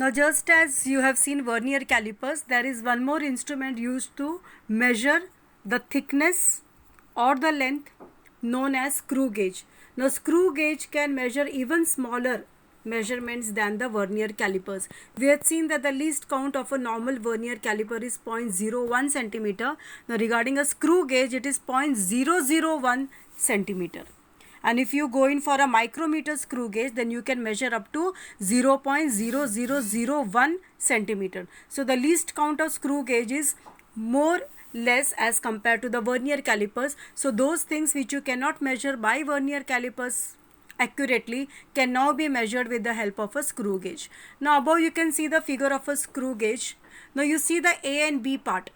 Now, just as you have seen vernier calipers, there is one more instrument used to measure the thickness or the length, known as screw gauge. Now, screw gauge can measure even smaller measurements than the vernier calipers. We have seen that the least count of a normal vernier caliper is 0.01 centimeter. Now, regarding a screw gauge, it is 0.001 centimeter. And if you go in for a micrometer screw gauge, then you can measure up to 0.0001 centimeter. So the least count of screw gauge is more less as compared to the vernier calipers. So those things which you cannot measure by vernier calipers accurately can now be measured with the help of a screw gauge. Now above you can see the figure of a screw gauge. Now you see the A and B part.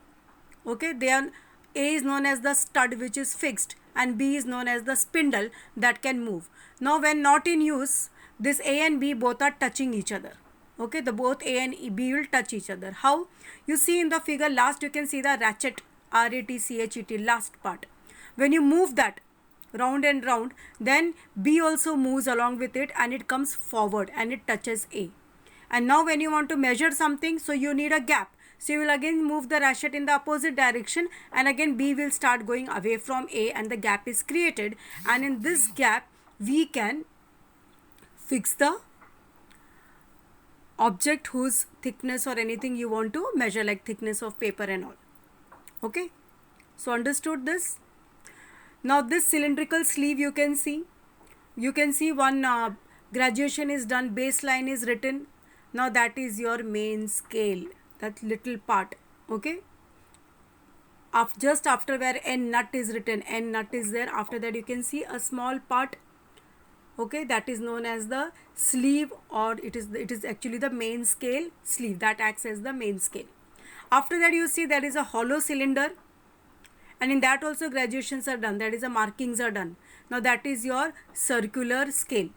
Okay, they are, A is known as the stud which is fixed and B is known as the spindle that can move. Now when not in use, this A and B both are touching each other. Okay, the both A and B will touch each other. How? You see in the figure last you can see the ratchet, R-A-T-C-H-E-T, last part. When you move that round and round, then B also moves along with it and it comes forward and it touches A. And now when you want to measure something, so you need a gap. So you will again move the ratchet in the opposite direction and again B will start going away from A and the gap is created. And in this gap, we can fix the object whose thickness or anything you want to measure, like thickness of paper and all. Okay. So understood this? Now this cylindrical sleeve you can see. You can see one graduation is done, baseline is written. Now that is your main scale, that little part. Okay, just after where N nut is written, N nut is there. After that you can see a small part. Okay, that is known as the sleeve, or it is actually the main scale sleeve that acts as the main scale. After that you see there is a hollow cylinder, and in that also graduations are done, that is the markings are done. Now that is your circular scale.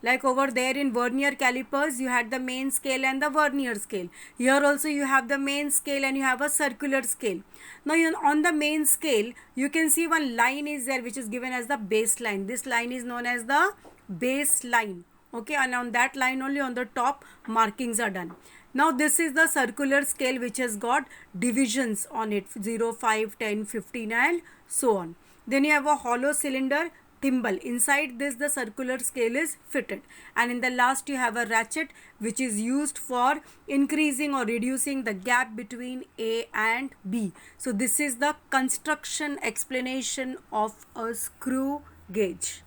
Like over there in vernier calipers, you had the main scale and the vernier scale. Here also you have the main scale and you have a circular scale. Now on the main scale, you can see one line is there which is given as the baseline. This line is known as the baseline. Okay, and on that line only on the top markings are done. Now this is the circular scale which has got divisions on it, 0, 5, 10, 15 and so on. Then you have a hollow cylinder thimble. Inside this the circular scale is fitted, and in the last you have a ratchet which is used for increasing or reducing the gap between A and B. So this is the construction explanation of a screw gauge.